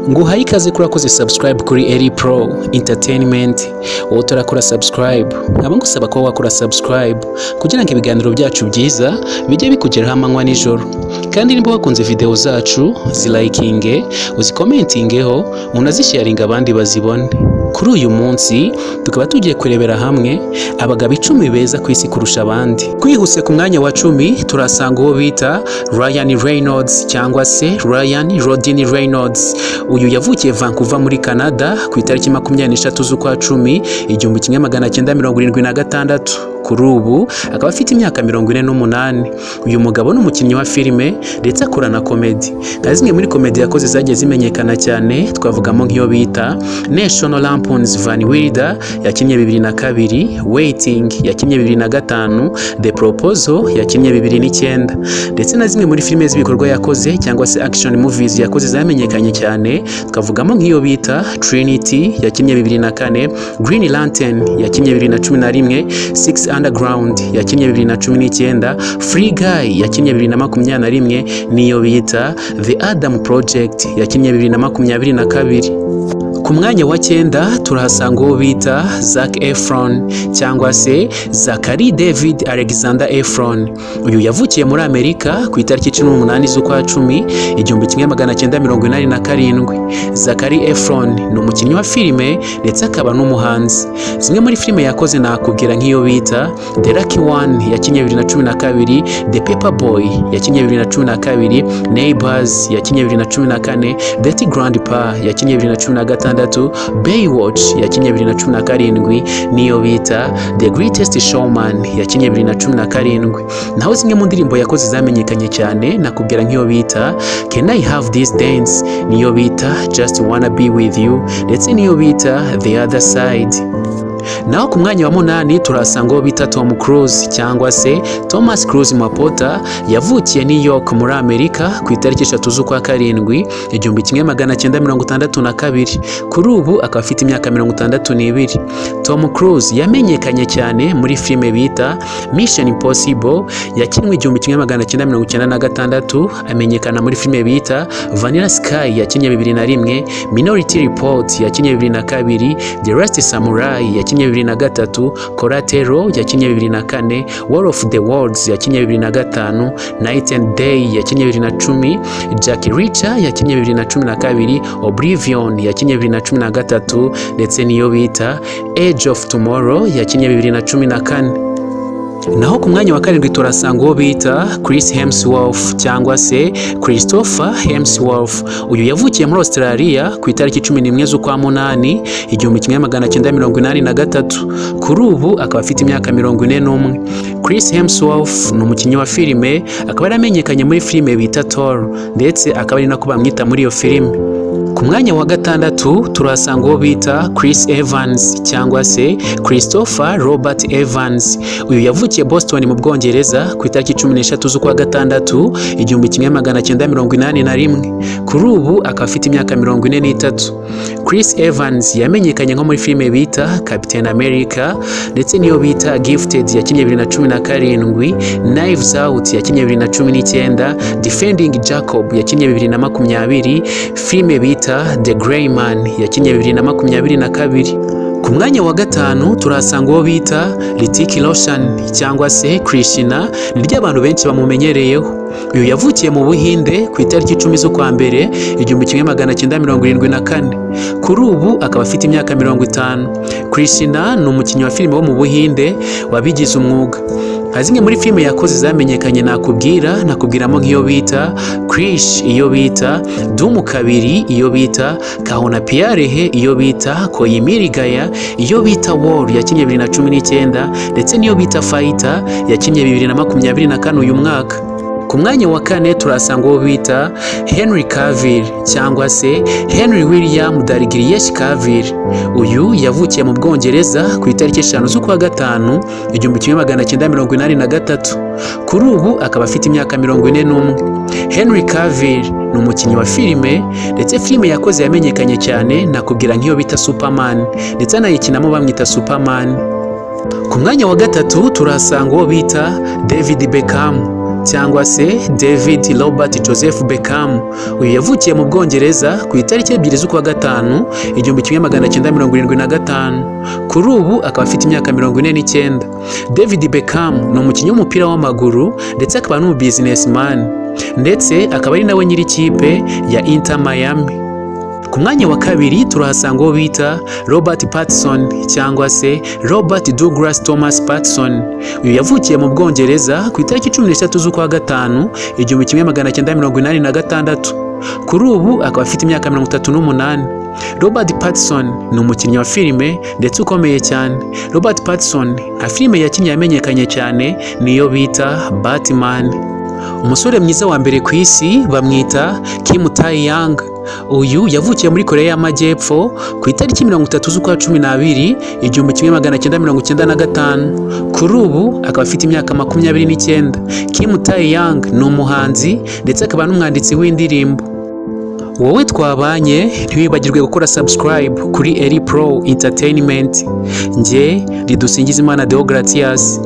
nguhaye ikaze kuri akoze subscribe kuri Eli Pro Entertainment. Wowe utarakora subscribe nkaba ngusaba ko wakora subscribe kugira ngo ibiganiro byacu byiza bijye bikugeraho amanywa nijoro, kandi niba wakunze video zacu zilikinge, uzikomentingeho, unazisharinga abandi bazibone. Kuri uyu munsi tukaba tugiye kurebera hamwe abagabo 10 beza ku isi kurusha abandi. Kwihuse ku mwanya wa 10 turasanga uwo bita Ryan Reynolds cyangwa se Ryan Rodney Reynolds. Uyu yavukiye Vancouver muri Canada ku itariki 23 z'ukwa 10 1976. Kuri ubu akaba afite imyaka 48. Uyu mugabo ni umukinnyi wa filime ndetse akora na comedy. Zimwe muri comedy yakoze zagiye zimenyekana cyane twavugamo nk'iyo bita National Lampoon's Van Wilder yakinnye 2002, Waiting yakinnye 2005, The Proposal yakinnye 2009, ndetse na zimwe muri filime z'ibikorwa yakoze cyangwa se action movies yakoze zamenyekanye cyane twavugamo nk'iyo bita Trinity yakinnye 2004, Green Lantern yakinnye 2011, Six Underground yakinnye 2019, Free Guy yakinnye 2021, niyo bita The Adam Project yakinnye 2022. Ku mwanya wa 9 turahasanga uwo bita Zac Efron cyangwa se Zachary David Alexander Efron. Uyu yavukiye muri Amerika ku itariki 18 z'ukwa 10 1987. Zachary Efron ni umukinnyi wa filime ndetse akaba n'umuhanzi. Zimwe muri filime yakoze nakubwira nk'iyo bita The Lucky One yakinnye 2012, The Paperboy yakinnye 2012, Neighbors yakinnye 2014, Dirty Grandpa yakinnye 2015, Baywatch yakinnye 2017, niyo bita The Greatest Showman yakinnye 2017. Naho zimwe mu ndirimbo yakoze zamenyekanye cyane nakubwira nk'iyo bita Can I Have This Dance, niyo bita Just Wanna Be With You, ndetse niyo bita The Other Side. Naho ku mwanya wa 8 turasanga uwo bita Tom Cruise cyangwa se Thomas Cruise Mapota. Yavukiye New York muri Amerika ku itariki 3 z'ukwa 7 1962. Kuri ubu akaba afite imyaka 62. Tom Cruise yamenyekanye cyane muri filime bita Mission Impossible yakinwe 1996, amenyekana muri filime bita Vanilla Sky yakinye 2001, Minority Report yakinye 2002, The Last Samurai yakinye 2003, Collateral yakinye 2004, War of the Worlds yakinye 2005, Night and Day yakinye 2010, Jack Reacher yakinye 2012, Oblivion yakinye 2013, ndetse niyo bita Edge of Tomorrow yakinye 2014. Naho ku mwanya wa 7 turasanga uwo bita Chris Hemsworth cyangwa se Christopher Hemsworth. Uyu yavukiye muri Australia ku itariki 11 z'ukwa 8 1983. Kuri ubu akaba afite imyaka 41. Chris Hemsworth ni umukinnyi wa filime, akaba yaramenyekanye muri filime bita Thor, ndetse akaba ari nako bamwita muri iyo filime. Ku mwanya wa 6 turasanga uwo bita Chris Evans cyangwa se Christopher Robert Evans. Uyu yavukiye Boston mu Bwongereza ku itariki 13 z'ukwa 6 1981. Kuri ubu akaba afite imyaka 43. Chris Evans yamenyekanye nko muri filime bita Captain America, ndetse niyo bita Gifted yakinye 2017, Knives Out yakinye 2019, Defending Jacob yakinye 2020, filime bita The Grey Man yakinye 2022. Ku mwanya wa 5 turasanga uwo bita Hrithik Roshan cyangwa se Krishna, niryo abantu benshi bamumenyereyeho. Uyu yavukiye mu Buhinde ku itariki 10 z'ukwa 1 1974. Kuri ubu akaba afite imyaka 50. Krishna ni umukinnyi wa filime wo mu Buhinde wabigize umwuga. Zimwe muri filime yakoze zamenyekanye nakubwiramo nk'iyo bita Krish, iyo bita Doom 2, iyo bita Kahona Piarehe, iyo bita Koyimirigaya, iyo bita War yakinye 2019, ndetse niyo bita Fighter yakinye 2024 uyu mwaka. Ku mwanya wa 4 turasanga uwo bita Henry Cavill cyangwa se Henry William Dalglish Cavill. Uyu yavukiye mu Bwongereza ku itariki 5 z'ukwa 5 1983. Kuri ubu akaba afite imyaka 41. Henry Cavill ni umukinnyi wa filime, ndetse filime yakoze yamenyekanye cyane nakubwira nk'iyo bita Superman, ndetse anayikinamo bamwita Superman. Ku mwanya wa 3 turasanga uwo bita David Beckham cyangwa se David Robert Joseph Beckham. Uyu yavukiye mu Bwongereza ku itariki 2 z'ukwa gatanu 1975. Kuri ubu akaba afite imyaka 49. David Beckham ni umukinnyi w'umupira w'amaguru ndetse akaba n'umu businessman, ndetse akaba ari nawe nyiri ikipe ya Inter Miami. Ku mwanya wa kabiri turahasanga uwo bita Robert Pattinson cyangwa se Robert Douglas Thomas Pattinson. Uyu yavukiye mu Bwongereza ku itariki 13 z'ukwa gatanu 1986. Kuri ubu akaba afite imyaka 38. Robert Pattinson ni umukinnyi wa filime ndetse ukomeye cyane. Robert Pattinson nka filime yakinnye yamenyekanye cyane niyo bita Batman. Umusore mwiza wa mbere ku isi bamwita Kim Tae-young. Uyu yavukiye muri Korea y'Amajyepfo ku itariki 30 z'ukwa 12 1995. Kuri ubu akaba afite imyaka 29. Kim Tae-young ni umuhanzi ndetse akaba n'umwanditsi w'indirimbo. Wowe twabanye ntiwibagirwe gukora subscribe kuri Eli Pro Entertainment. Nge Ridusingizimana Deogratias.